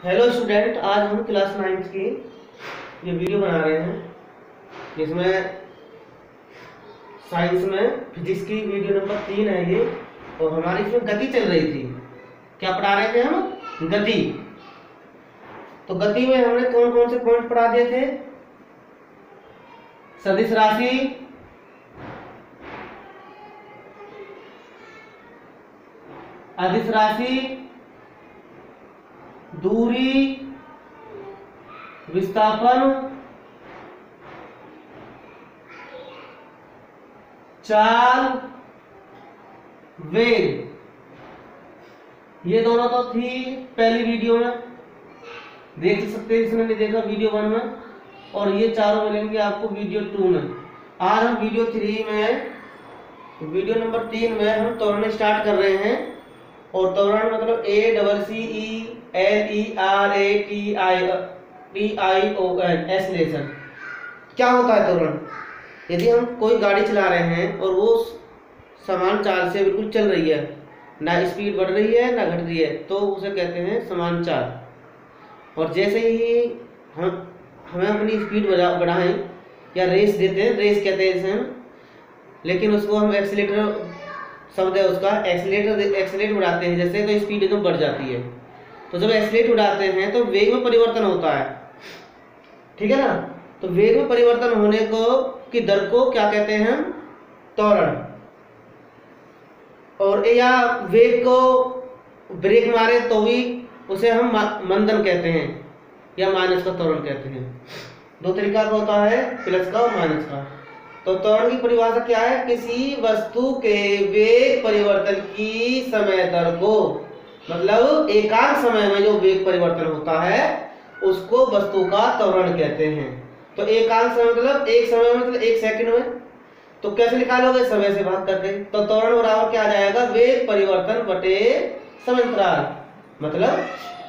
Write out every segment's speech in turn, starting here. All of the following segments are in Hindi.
हेलो स्टूडेंट, आज हम क्लास 9 की ये वीडियो बना रहे हैं जिसमें साइंस में फिजिक्स की वीडियो नंबर 3 है ये। और हमारी इसमें गति चल रही थी। क्या पढ़ा रहे थे हम? गति। तो गति में हमने कौन कौन से पॉइंट पढ़ा दिए थे? सदिश राशि, अदिश राशि, दूरी, विस्थापन, चाल, वेग। ये दोनों तो थी पहली वीडियो में, देख सकते हैं इसने नहीं देखा वीडियो 1 में, और ये चारों मिलेंगे आपको वीडियो 2 में। आज हम वीडियो 3 में, वीडियो नंबर 3 में हम त्वरण स्टार्ट कर रहे हैं। और त्वरण मतलब ACCELERATION, एक्सीलरेशन। क्या होता है त्वरण? यदि हम कोई गाड़ी चला रहे हैं और वो समान चाल से बिल्कुल चल रही है, ना स्पीड बढ़ रही है ना घट रही है, तो उसे कहते हैं समान चाल। और जैसे ही हमें अपनी स्पीड बढ़ाएं या रेस देते हैं, रेस कहते हैं इसे हम, लेकिन उसको हम एक्सीलेटर शब्द है उसका, एक्सीलेट उड़ाते हैं जैसे, तो स्पीड एकदम बढ़ जाती है। तो जब एक्सीलेट उड़ाते हैं तो वेग में परिवर्तन होता है, ठीक है ना। तो वेग में परिवर्तन होने को की दर को क्या कहते हैं हम? त्वरण। और या वेग को ब्रेक मारे तो भी उसे हम मंदन कहते हैं, या माइनस का त्वरण कहते हैं। दो तरीका का होता है, प्लस का और माइनस का। तो त्वरण की परिभाषा क्या है? किसी वस्तु के वेग परिवर्तन की समय दर को, मतलब एकांक समय में जो वेग परिवर्तन होता है उसको वस्तु का त्वरण कहते हैं। तो एकांक समय मतलब एक समय मतलब 1 सेकंड में। तो कैसे निकालोगे? समय से भाग करके। तो त्वरण बराबर क्या आ जाएगा? वेग परिवर्तन बटे समयांतराल। मतलब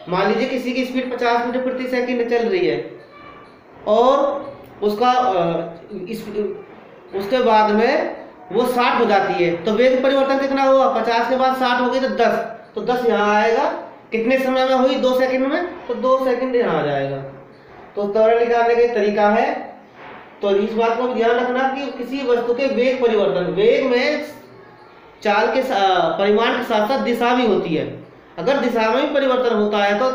मान लीजिए किसी की स्पीड 50 मीटर प्रति सेकंड चल रही है और उसके बाद में वो 60 हो जाती है, तो वेग परिवर्तन कितना हुआ? 50 के बाद 60 हो गई तो 10, तो 10 यहाँ आएगा। कितने समय में हुई? 2 सेकंड में, तो 2 सेकंड यहाँ आ जाएगा। तो त्वरण निकालने का तरीका है। तो इस बात को ध्यान रखना कि किसी वस्तु के वेग परिवर्तन, वेग में चाल के परिमाण के साथ साथ दिशा भी होती है। अगर दिशा में भी परिवर्तन होता है तो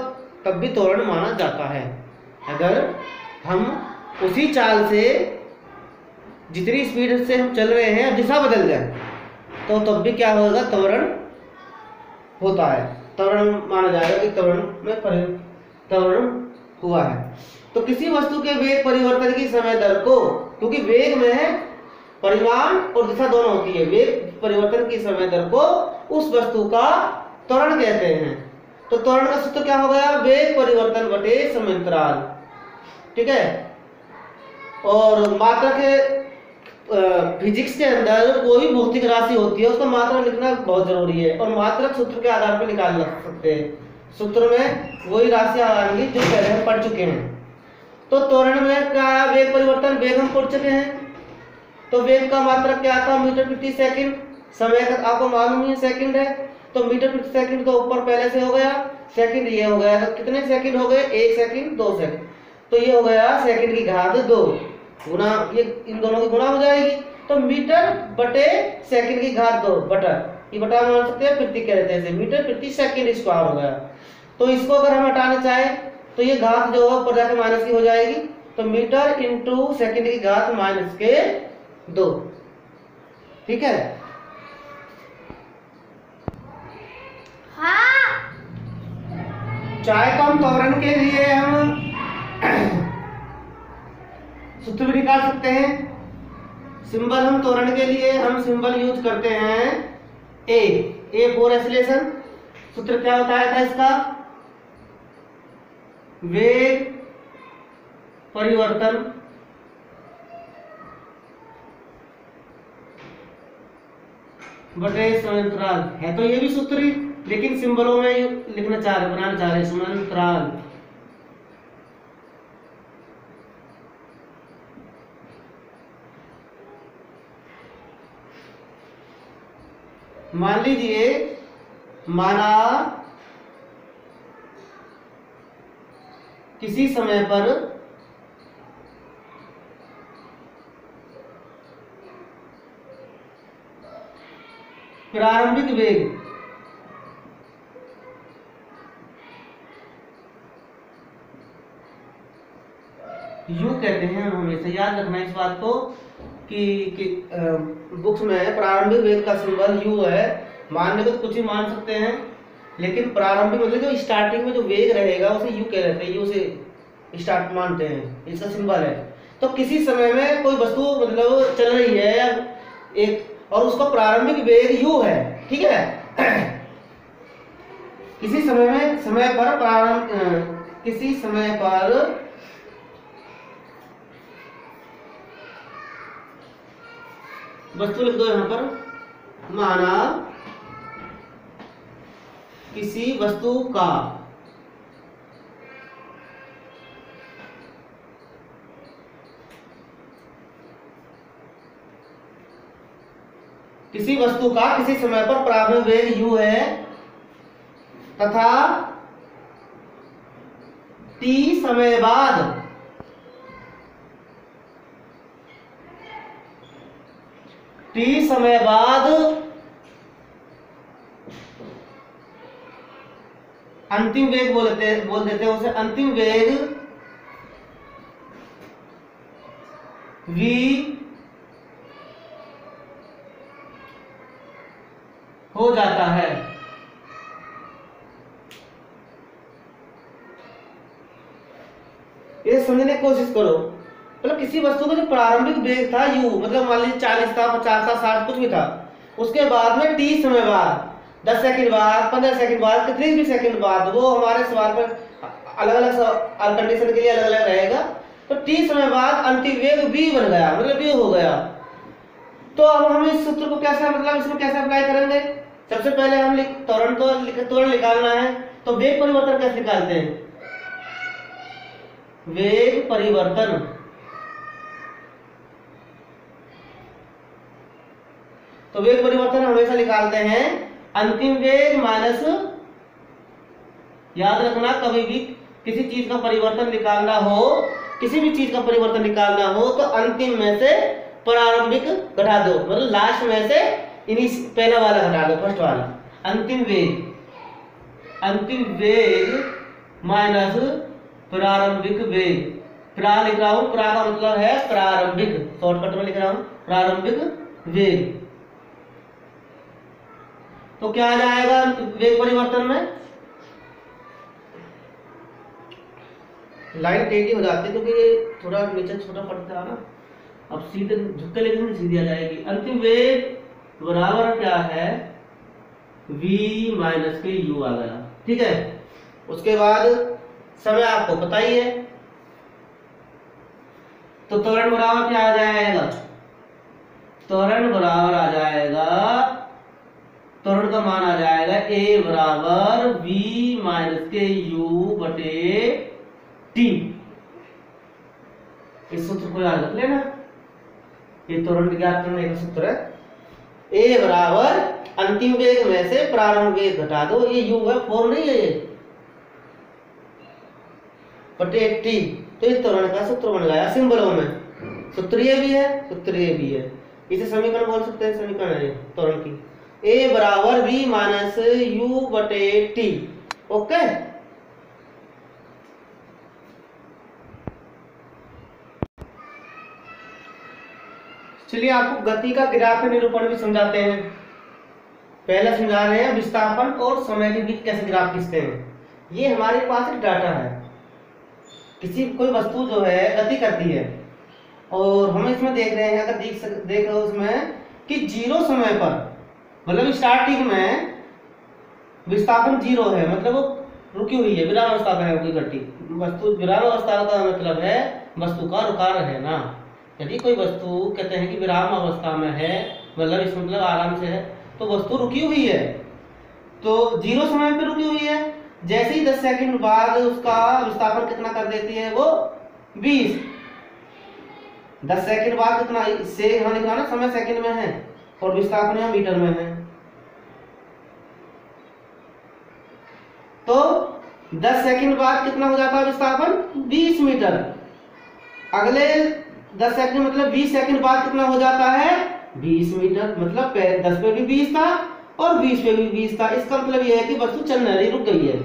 तब भी त्वरण माना जाता है। अगर हम उसी चाल से जितनी स्पीड से हम चल रहे हैं दिशा बदल जाए तो तब भी क्या होगा? त्वरण होता है। त्वरण माना जाएगा कि त्वरण हुआ है। तो किसी वस्तु के वेग परिवर्तन की समय दर को, क्योंकि वेग में परिमाण और दिशा दोनों होती है, वेग परिवर्तन की समय दर को उस वस्तु का त्वरण कहते हैं। तो त्वरण का सूत्र क्या हो गया? वेग परिवर्तन बटे समयांतराल, ठीक है। और मात्रा के फिजिक्स के अंदर कोई भी भौतिक राशि होती है उसका मात्रा लिखना बहुत जरूरी है, और मात्रक सूत्र के आधार पर निकाल सकते हैं। सूत्र में वही राशियां आएंगी जो पहले हम पढ़ चुके हैं। तो त्वरण में क्या वेग परिवर्तन? वेग हम पढ़ चुके हैं। तो वेग का मात्रक क्या था? मीटर प्रति सेकंड। समय का आपको मालूम ही सेकंड है, तो मीटर प्रति सेकंड तो ऊपर पहले से हो गया, सेकंड ये हो गया। तो कितने सेकंड हो गए? 1 सेकंड, 2 सेकंड, तो ये हो गया सेकंड की घात 2 गुना, ये इन दोनों की गुणा हो जाएगी। तो मीटर बटे सेकंड की घात 2 बटा, ये बटा मान सकते हैं, प्रति कहते हैं, मीटर प्रति सेकंड स्क्वायर हो गया। तो इसको अगर हम हटाना चाहें तो ये घात जो है ऊपर जाके माइनस की हो जाएगी। तो मीटर इंटू सेकंड की घात माइनस के 2, ठीक है। हाँ। चाहे तो हम त्वरण के लिए हम सूत्र भी निकाल सकते हैं। सिंबल हम त्वरण के लिए हम सिंबल यूज करते हैं ए फॉर एक्सीलरेशन। सूत्र क्या बताया था इसका? वेग परिवर्तन बटे समयांतराल है। तो ये भी सूत्र ही, लेकिन सिंबलों में बनाना चाह रहे समयांतराल। मान लीजिए माना किसी समय पर प्रारंभिक वेग यू कहते हैं। हम हमेशा याद रखना इस बात को कि बुक्स में प्रारंभिक वेग का सिंबल यू है। मानने को तो कुछ भी मान सकते हैं, लेकिन प्रारंभिक मतलब जो स्टार्टिंग में जो वेग रहेगा उसे यू कह रहते हैं, यू से स्टार्ट मानते हैं, इसका सिंबल है। तो किसी समय में कोई वस्तु मतलब चल रही है या एक, और उसका प्रारंभिक वेग यू है, ठीक है। किसी समय पर किसी समय पर वस्तु लिख दो यहां पर, माना किसी वस्तु का किसी समय पर प्रारंभिक वेग u है तथा t समय बाद अंतिम वेग बोल देते हैं उसे, अंतिम वेग v हो जाता है। ये समझने की कोशिश करो, मतलब किसी वस्तु का जो प्रारंभिक वेग था u, मतलब मान लीजिए 40 था, 50 था, 60 कुछ भी था, उसके बाद में t समय बाद 10 सेकंड बाद, 15 सेकंड बाद, कितने भी सेकंड बाद, वो हमारे सवाल पर अलग अलग कंडीशन के लिए अलग अलग रहेगा। तो t समय बाद अंतिम वेग v बन गया, मतलब v हो गया। तो अब हम इस सूत्र को कैसे, मतलब इसमें कैसे अप्लाई करेंगे? सबसे पहले हम त्वरण निकालना है। तो वेग परिवर्तन कैसे निकालते हैं? वेग परिवर्तन हमेशा निकालते हैं अंतिम वेग माइनस, याद रखना कभी भी किसी चीज का परिवर्तन निकालना हो, किसी भी चीज का परिवर्तन निकालना हो तो अंतिम में से प्रारंभिक घटा दो, मतलब लास्ट में से पहला वाला घटा दो, फर्स्ट वाला। अंतिम वेग माइनस प्रारंभिक वेग, प्रा लिख रहा हूं, प्रा का मतलब है प्रारंभिक, शॉर्टकट में लिख रहा हूं प्रारंभिक वेग। तो क्या आ जाएगा वेग परिवर्तन में? लाइन टेढ़ी हो जाती है क्योंकि ये थोड़ा नीचे छोटा पड़ता है ना, अब सीधे झुकते लेकिन सीधी आ जाएगी। अंतिम वेग बराबर क्या है? v माइनस के u आ गया, ठीक है। उसके बाद समय आपको पता ही है, तो त्वरण बराबर क्या आ जाएगा? त्वरण बराबर आ जाएगा, त्वरण का मान आ जाएगा a बराबर v माइनस के u बटे t। इस सूत्र को याद रख लेना, ये त्वरण ज्ञात करने का सूत्र है। a बराबर अंतिम वेग में से प्रारंभिक वेग घटा दो, ये u है, 4 नहीं है ये, बटे t। तो इस त्वरण का सूत्र बन गया सिंबलों में, सूत्र ये भी है, सूत्र ये भी है, इसे समीकरण बोल सकते हैं, समीकरण है त्वरण की। a बराबर v माइनस u बटे t, ओके। चलिए आपको गति का ग्राफ निरूपण भी समझाते हैं। पहले समझा रहे हैं विस्थापन और समय के बीच कैसे ग्राफ खींचते हैं। ये हमारे पास एक डाटा है, किसी कोई वस्तु जो है गति करती है और हम इसमें देख रहे हैं, अगर देख रहे हो उसमें कि 0 समय पर, मतलब स्टार्टिंग में विस्थापन 0 है, मतलब वो रुकी हुई है, विराम अवस्था में है कोई गति वस्तु। विराम अवस्था का मतलब है वस्तु का रुका रहना। यदि कोई वस्तु कहते हैं कि विराम अवस्था में है, मतलब इस मतलब आराम से है, तो वस्तु रुकी हुई है, तो 0 समय पे रुकी हुई है। जैसे ही 10 सेकंड बाद उसका विस्थापन कितना कर देती है वो 20। 10 सेकंड बाद कितना, इससे यहाँ लिखा ना समय सेकंड में है और विस्थापन यहाँ मीटर में है। तो 10 सेकंड बाद कितना हो जाता है विस्थापन? 20 मीटर। अगले 10 सेकंड मतलब 20 सेकंड बाद कितना हो जाता है? 20 मीटर। मतलब 10 पे भी 20 था और 20 पे भी 20 था। इसका मतलब यह है कि वस्तु चल नहीं रही, रुक गई है।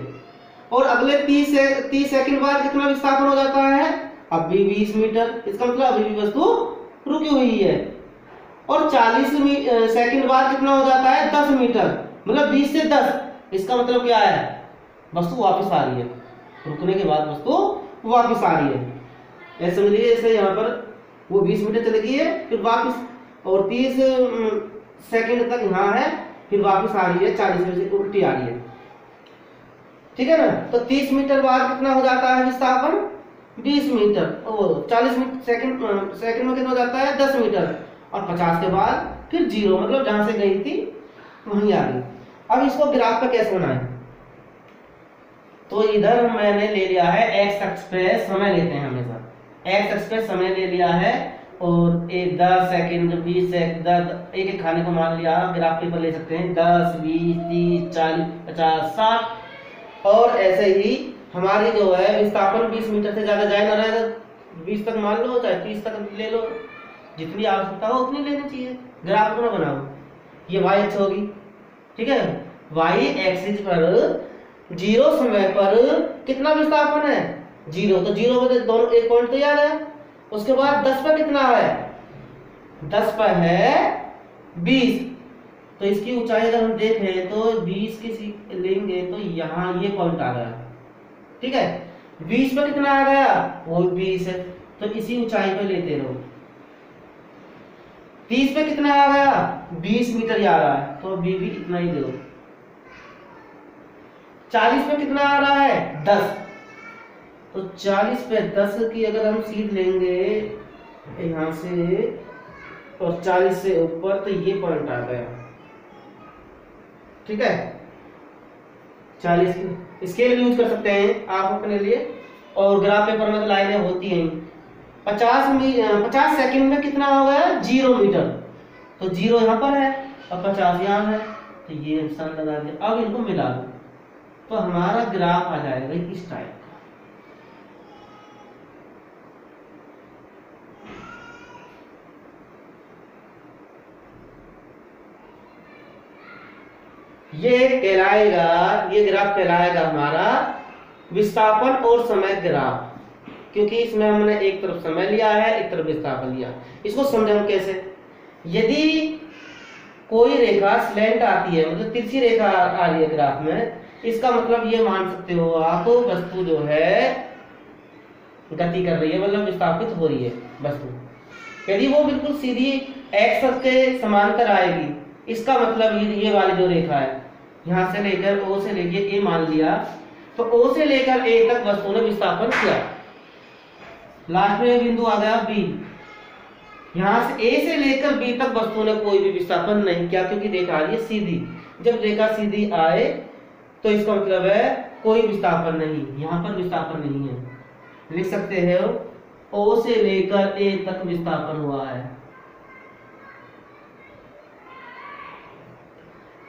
और अगले 30 सेकंड बाद कितना विस्थापन हो जाता है? अब भी 20 मीटर। इसका मतलब अभी भी वस्तु रुकी हुई है। और 40 सेकंड बाद कितना हो जाता है? 10 मीटर। मतलब 20 से 10। इसका मतलब क्या है? वस्तु वापस आ रही है। रुकने के बाद वस्तु वापस आ रही है। ऐसे समझिए, जैसे यहाँ पर वो 20 मीटर चली गई है, फिर वापस, और 30 सेकंड तक यहाँ है, फिर वापस आ रही है 40 में से उल्टी आ रही है। ठीक है ना? तो 30 मीटर बाद कितना हो जाता है विस्थापन? 20 मीटर। और 40 सेकंड में कितना हो जाता है? 10 मीटर। और 50 के बाद फिर 0, मतलब जहां से गई थी वहीं आ गई। अब इसको ग्राफ पे कैसे बनाएं? तो इधर मैंने ले लिया है एक्स अक्ष पे समय लेते हैं हमेशा। एक्स अक्ष पे समय ले लिया है और 10 सेकंड 20 सेकंड एक एक खाने को मान लिया। ग्राफ पेपर ले सकते हैं 10 20 30 40 50 60। और ऐसे ही हमारी जो है विस्थापन 20 मीटर से ज्यादा जाए ना रहे, 20 तक मान लो, चाहे 30 तक ले लो, जितनी आवश्यकता हो उतनी लेनी चाहिए। ग्राफ को बनाओ। ये y अक्ष होगी, ठीक है। y एक्सिस पर 0 समय पर कितना विस्थापन है? 0। तो 0 पे दोनों एक पॉइंट तो याद है। उसके बाद 10 पर कितना है? 10 पर है 20। तो इसकी ऊंचाई अगर हम देखें तो 20 की लेंगे तो यहाँ ये पॉइंट आ गया, ठीक है। 20 पे कितना आ गया? वो 20 है, तो इसी ऊंचाई पे लेते रहो। 30 पे कितना आ गया? 20 मीटर आ रहा है, तो अभी भी इतना ही दो। 40 पे कितना आ रहा है? 10। तो 40 पे 10 की अगर हम सीध लेंगे यहां से और 40 से ऊपर, तो ये पॉइंट आ गया, ठीक है। 40 स्केल यूज कर सकते हैं आप अपने लिए। और ग्राफ पेपर में तो लाइनें होती हैं। 50 सेकंड में कितना हो गया? 0 मीटर। तो 0 यहाँ पर है और 50 यहाँ है, तो ये निशान लगा दिया। अब इनको मिला दो तो हमारा ग्राफ आ जाएगा इस टाइप का। ये ग्राफ कहलाएगा हमारा विस्थापन और समय ग्राफ, क्योंकि इसमें हमने एक तरफ समय लिया है, एक तरफ विस्थापन लिया। इसको समझाऊं कैसे? यदि कोई रेखा स्लैंट आती है, मतलब तिरछी रेखा आ रही है ग्राफ में, इसका मतलब ये मान सकते हो आप वस्तु जो है गति कर रही है, मतलब विस्थापित हो रही है वस्तु। यदि वो बिल्कुल सीधी एक्स अक्ष के समांतर आएगी, इसका मतलब ये वाली जो रेखा है, यहां से लेकर ओ से लेके ए मान लिया, तो ओ से लेकर ए तक वस्तु ने विस्थापन किया। लास्ट में बिंदु आ गया बी। यहां से ए से लेकर बी तक वस्तु ने कोई भी विस्थापन नहीं किया, क्योंकि रेखा आ रही है सीधी। जब रेखा सीधी आए तो इसका मतलब है कोई विस्थापन नहीं, यहां पर विस्थापन नहीं है। लिख सकते हैं ओ से लेकर ए तक विस्थापन हुआ है,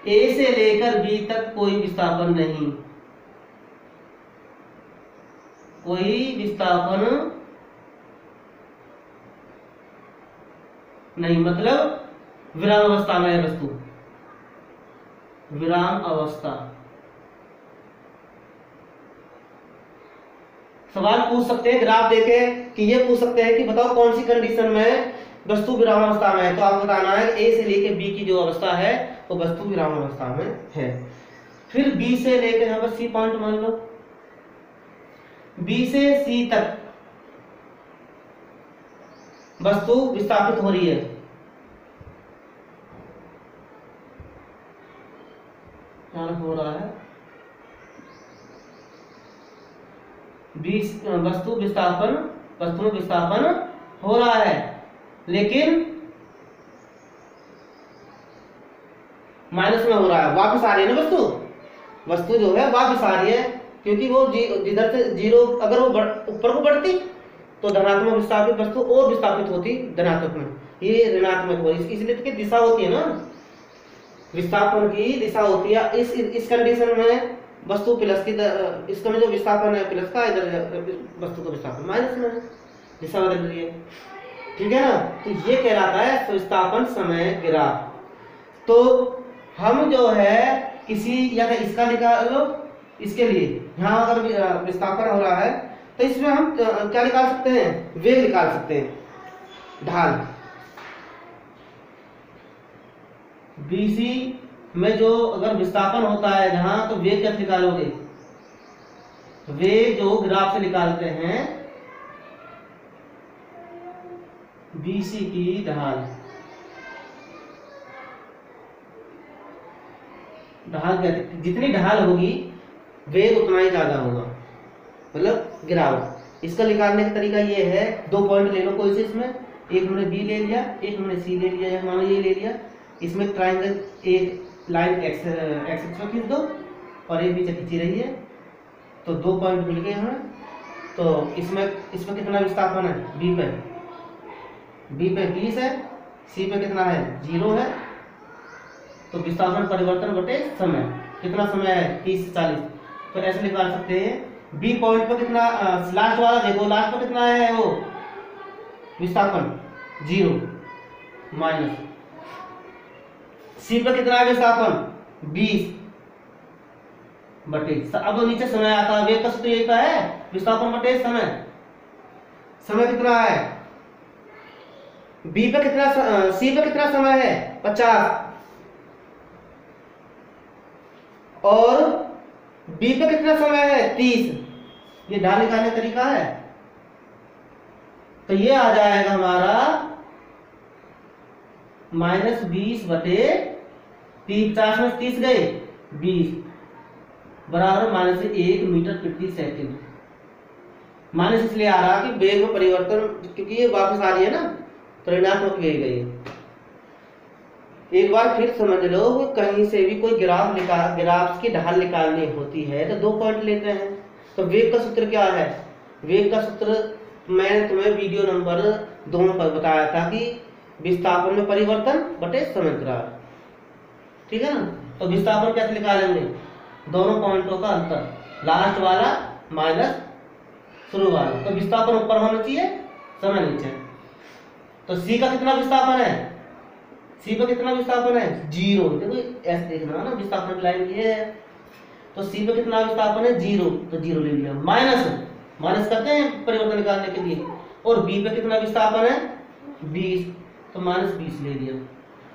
ए से लेकर बी तक कोई विस्थापन नहीं, कोई विस्थापन नहीं, मतलब विराम अवस्था में है वस्तु, विराम अवस्था। सवाल पूछ सकते हैं ग्राफ देके कि ये पूछ सकते हैं कि बताओ कौन सी कंडीशन में वस्तु विराम अवस्था में है, तो आपको बताना है ए से लेकर बी की जो अवस्था है वो वस्तु विराम अवस्था में है। फिर बी से लेकर यहां पर सी पॉइंट मान लो, बी से सी तक वस्तु विस्थापित हो रही है, हो रहा है वस्तु में विस्थापन हो रहा है, लेकिन माइनस में हो रहा है, वापस आ रही है ना वस्तु जो है वापस आ रही है, क्योंकि वो जिधर से 0 अगर वो ऊपर को बढ़ती तो धनात्मक विस्थापित वस्तु और विस्थापित होती धनात्मक में, ये ऋणात्मक हो, इसलिए तो दिशा होती है ना, विस्थापन की दिशा होती है। इस कंडीशन में वस्तु प्लस की इसका में जो विस्थापन है प्लस का, इधर वस्तु का विस्थापन माइनस में है, दिशा बदल रही है। ठीक है ना, तो ये कहलाता है विस्थापन समय ग्राफ। तो हम जो है किसी या इसका निकाल लो, इसके लिए यहाँ अगर विस्थापन हो रहा है तो इसमें हम क्या निकाल सकते हैं, वेग निकाल सकते हैं, ढाल। बीसी में जो अगर विस्थापन होता है जहां, तो वेग कैसे निकालोगे, वेग जो ग्राफ से निकालते हैं, बीसी की ढाल, ढाल कहते, जितनी ढाल होगी वेग उतना ही ज्यादा होगा, मतलब गिरावट। इसका निकालने का तरीका ये है, 2 पॉइंट ले लो कोई से इसमें, एक हमने बी ले लिया, एक हमने सी ले लिया, मान लो ये ले लिया, इसमें ट्राइंगल एक लाइन एक्स एक्स खींच दो और एक नीचे खींची रही है, तो 2 पॉइंट मिल गए हमें। तो इसमें कितना विस्थापन है, बी पे 20 है, सी पे कितना है 0 है, तो विस्थापन परिवर्तन बटे समय, कितना समय है 30 से 40, तो ऐसे निकाल सकते हैं। बी पॉइंट पर कितना, लास्ट वाला देखो, लास्ट पर कितना है वो विस्थापन 0 माइनस, सी पर कितना है विस्थापन 20 बटे, अब नीचे समय आता है, वेग का सूत्र यही का है, विस्थापन बटे समय। समय कितना है, बी पे कितना, सी पे कितना समय है 50, और बी पे कितना समय है 30। ये ढाल निकालने का तरीका है। तो ये आ जाएगा हमारा -20 बटे 30, 50 में 30 गए 20 बराबर -1 मीटर प्रति सेकंड। माइनस इसलिए आ रहा कि वेग में परिवर्तन, क्योंकि ये वापस आ रही है ना, तो ऋणात्मक वेग है ये। एक बार फिर समझ लो, कहीं से भी कोई ग्राफ की ढाल निकालनी होती है तो 2 पॉइंट लेते हैं। तो वेग का सूत्र क्या है, वेग का सूत्र मैंने तुम्हें वीडियो नंबर 2 पर बताया था कि विस्थापन में परिवर्तन बटे समग्राफ। ठीक है ना, तो विस्थापन कैसे निकालेंगे, दोनों पॉइंटों का अंतर, लास्ट वाला माइनस शुरू वाला, तो विस्थापन ऊपर होना चाहिए, समय नीचे। तो सी का कितना विस्थापन है, सी पर कितना विस्थापन है 0, देखो ऐसे देखना ना, विस्थापन लाइन ये है, तो सी पर कितना विस्थापन है 0, तो 0 ले लिया, माइनस करते हैं परिवर्तन निकालने के लिए, और बी पे कितना विस्थापन है 20, तो -20 ले लिया।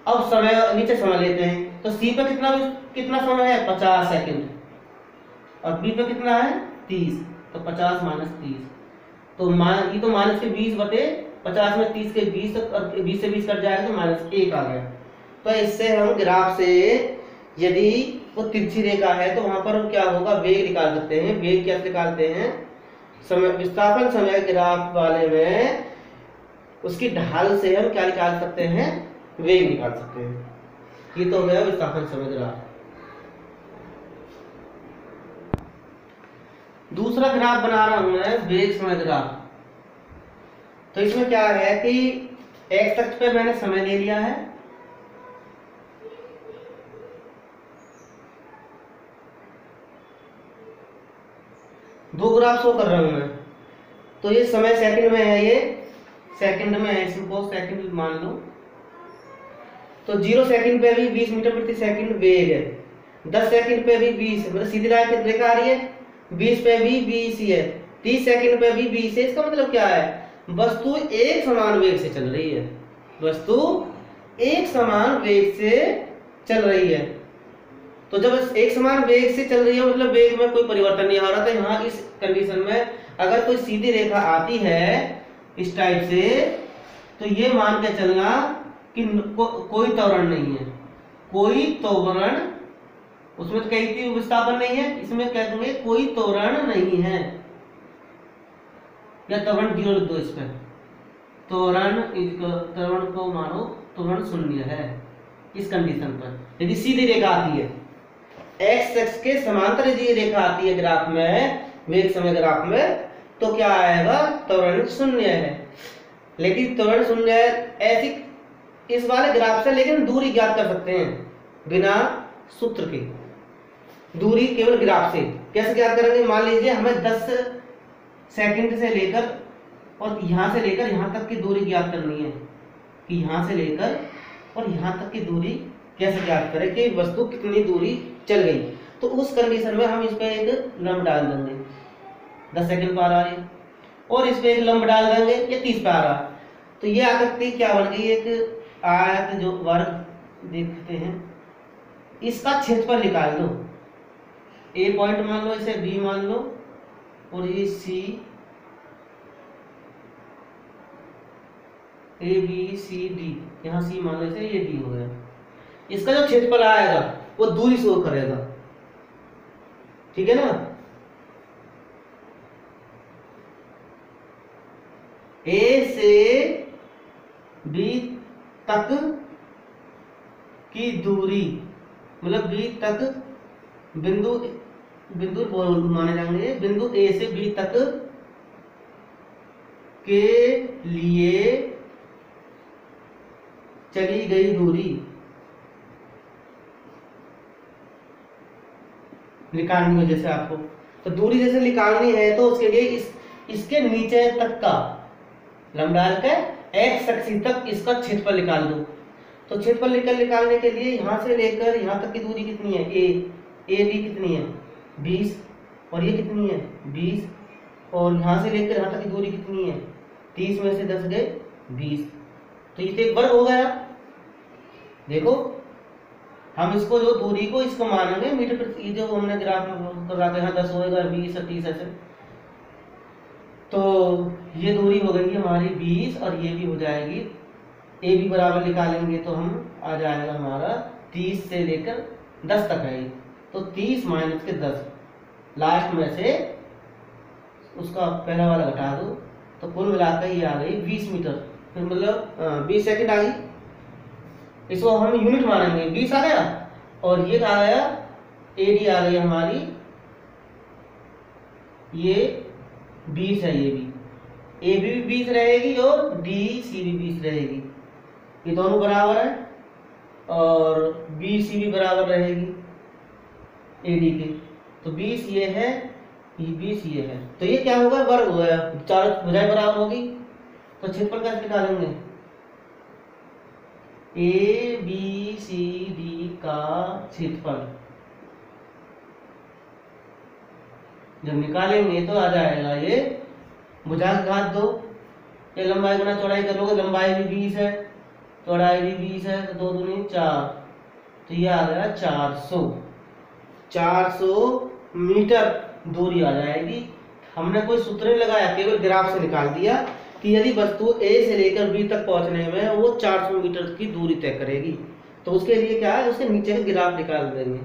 अब समय, नीचे समय लेते हैं, तो सी पे कितना समय है 50 सेकंड, और बी पे कितना है 30, तो 50 - 30, तो ये तो माइनस के 20 बटे 50 में 30 के 20, और 20 से 20 कट जाएगा तो -1 आ गया। तो इससे हम ग्राफ से, यदि वो तिरछी रेखा है तो वहां पर क्या होगा, वेग निकाल सकते हैं। वेग कैसे निकालते हैं, समय, विस्थापन समय ग्राफ वाले में उसकी ढाल से हम क्या निकाल सकते हैं, वेग निकाल सकते हैं। ये तो हो गया विस्थापन समय ग्राफ। दूसरा ग्राफ बना रहा हूं मैं, वेग समय ग्राफ। तो इसमें क्या है कि एक्स अक्ष पे मैंने समय ले लिया है, दो ग्राफ शो कर रहा हूं मैं। तो ये समय सेकंड में है, ये सेकंड में है, इसको सेकंड मान लो। तो 0 सेकंड पे भी 20 मीटर प्रति सेकंड वेग है, 10 सेकंड पे भी 20, मतलब सीधी रेखा आ रही है, 20 पे भी 20 ही है, 30 सेकंड पे भी 20 है। इसका मतलब क्या है, वस्तु एक समान वेग से चल रही है, वस्तु एक समान वेग से चल रही है। तो जब एक समान वेग से चल रही है, मतलब वेग में कोई परिवर्तन नहीं हो रहा। तो यहाँ इस कंडीशन में अगर कोई सीधी रेखा आती है इस टाइप से, तो ये मान के चलना कि कोई त्वरण नहीं है, कोई त्वरण, उसमें तो कहीं थी विस्थापन नहीं है, इसमें कहेंगे कोई त्वरण नहीं है, या त्वरण 0 लिख दो इस पर, त्वरण को मानो त्वरण 0 है इस कंडीशन पर। यदि सीधी रेखा आती है, एक्स एक्स के समांतर यदि रेखा आती है ग्राफ में, वेग समय ग्राफ में, तो क्या आएगा, त्वरण 0 है। लेकिन त्वरण 0 है ऐसी इस वाले ग्राफ से, लेकिन दूरी ज्ञात कर सकते हैं बिना सूत्र के। दूरी केवल ग्राफ से। कैसे ज्ञात करेंगे? मान लीजिए हमें 10 सेकंड से लेकर और यहाँ से लेकर यहाँ तक की दूरी ज्ञात करनी है कि यहाँ से लेकर और यहाँ तक की दूरी कैसे ज्ञात करें कि वस्तु कितनी दूरी चल गई। तो उस कंडीशन में हम इस पर एक लंब डाल देंगे, 10 सेकंड पर आ रही है, और इस पर एक लंब डाल देंगे, ये 30 पे आ रहा। तो ये आकृति क्या बन गई? एक आयत जो वर्ग देखते हैं, इसका क्षेत्रफल निकाल दो। ए पॉइंट मान लो, इसे बी मान लो, और ये सी, ए बी सी डी, यहाँ सी मान लो, इसे ये डी हो गया। इसका जो क्षेत्रफल आएगा वो दूरी शो करेगा, ठीक है ना। ए से बी तक की दूरी, मतलब बी तक बिंदु माने जाएंगे, बिंदु ए से बी तक के लिए चली गई दूरी निकालनी है जैसे आपको। तो दूरी जैसे निकालनी है तो उसके लिए इसके नीचे तक का लंब डाल के एक्स अक्ष तक इसका क्षेत्रफल निकाल दो। तो क्षेत्रफल निकालने के लिए यहाँ से लेकर यहाँ तक की दूरी कितनी है? ए बी कितनी है? 20, और ये कितनी है? 20, और यहाँ से लेकर यहाँ तक की दूरी कितनी है? 30 में से 10 गए 20, तो ये तो एक वर्ग हो गया। देखो हम इसको जो दूरी को इसको मानेंगे मीटर प्रति, जो हमने ग्राफ में कर रखा है, यहाँ 10 होएगा, 20 और 30 ऐसे। तो ये दूरी हो गई हमारी 20, और ये भी हो जाएगी, ए बी बराबर निकालेंगे तो हम आ जाएगा हमारा 30 से लेकर 10 तक है। तो 30 माइनस के 10, लास्ट में से उसका पहला वाला घटा दो, तो कुल मिलाकर ये आ गई 20 मीटर, फिर मतलब 20 सेकंड आ गई। इसको हम यूनिट मानेंगे, 20 आ गया, और ये आ गया ए डी आ गई हमारी, ये 20 है, ये भी ए बी भी 20 रहेगी और डी सी भी 20 रहेगी, ये दोनों बराबर है, और बी सी भी बराबर रहेगी ए डी के। तो 20 ये है, ये 20 ये है, तो ये क्या होगा? वर्ग हो गया, चारों भुजाएं बराबर होगी। तो क्षेत्रफल कैसे निकालेंगे? ए बी सी डी का क्षेत्रफल जब निकालेंगे तो आ जाएगा ये भुजा का घात 2, ये लंबाई गुना चौड़ाई कर लोगे, लंबाई भी 20 है, चौड़ाई भी 20 है, तो 2 दूनी 4, तो ये आ गया 400 मीटर दूरी आ जाएगी। हमने कोई सूत्र नहीं लगाया, केवल ग्राफ से निकाल दिया कि यदि वस्तु ए से लेकर बी तक पहुंचने में वो 400 मीटर की दूरी तय करेगी, तो उसके लिए क्या है? उसके नीचे का ग्राफ निकाल देंगे।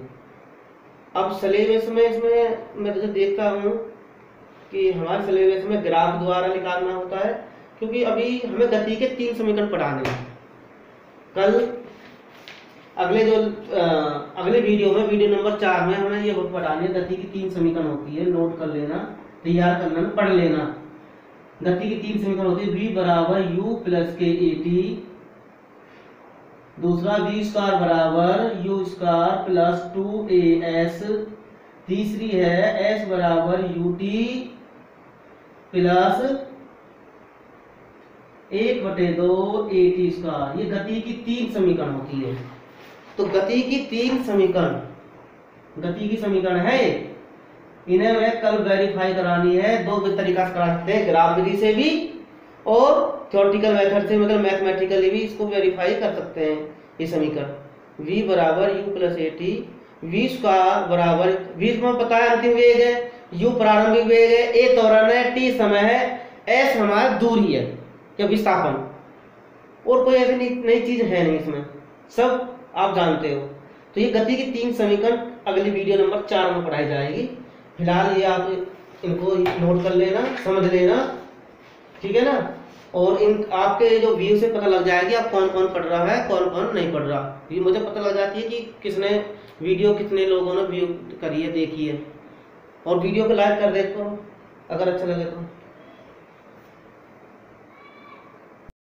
अब सिलेबस में इसमें मैं तो देखता हूँ कि हमारे सिलेबस में ग्राफ द्वारा निकालना होता है, क्योंकि अभी हमें गति के 3 समीकरण पढ़ाने हैं। कल अगले वीडियो में, वीडियो नंबर 4 में हमें ये पढ़ानी है, गति की 3 समीकरण होती है, नोट कर लेना, तैयार कर लेना, पढ़ लेना। गति की 3 समीकरण होती है, v बराबर u प्लस के ए टी, दूसरा v स्क्वायर बराबर u स्क्वायर प्लस 2as, तीसरी है s बराबर ut प्लस 1/2 at स्क्वायर। ये गति की 3 समीकरण होती है। तो गति की 3 समीकरण है, इन्हें मैं कल वेरीफाई करानी है। 2 तरीका से करा सकते हैं, ग्राफ विधि से भी और थ्योरेटिकल मेथड से, मतलब मैथमेटिकली भी इसको वेरीफाई कर सकते हैं। ये समीकरण v बराबर u plus A T, v square बराबर, v में पता है अंतिम वेग है, u प्रारंभिक वेग है, a त्वरण है, t समय है, s हमारा दूरी है या विस्थापन, और कोई ऐसी नई चीज है नहीं, इसमें सब आप जानते हो। तो ये गति की 3 समीकरण अगली वीडियो नंबर 4 में पढ़ाई जाएगी। फिलहाल ये आप इनको नोट कर लेना, समझ लेना, ठीक है ना। और इन आपके जो व्यू से पता लग जाएगी आप कौन कौन पढ़ रहा है, कौन कौन नहीं पढ़ रहा। ये मुझे पता लग जाती है कि कितने लोगों ने व्यू करी है, देखी है। और वीडियो को लाइक कर देखो अगर अच्छा लगे तो।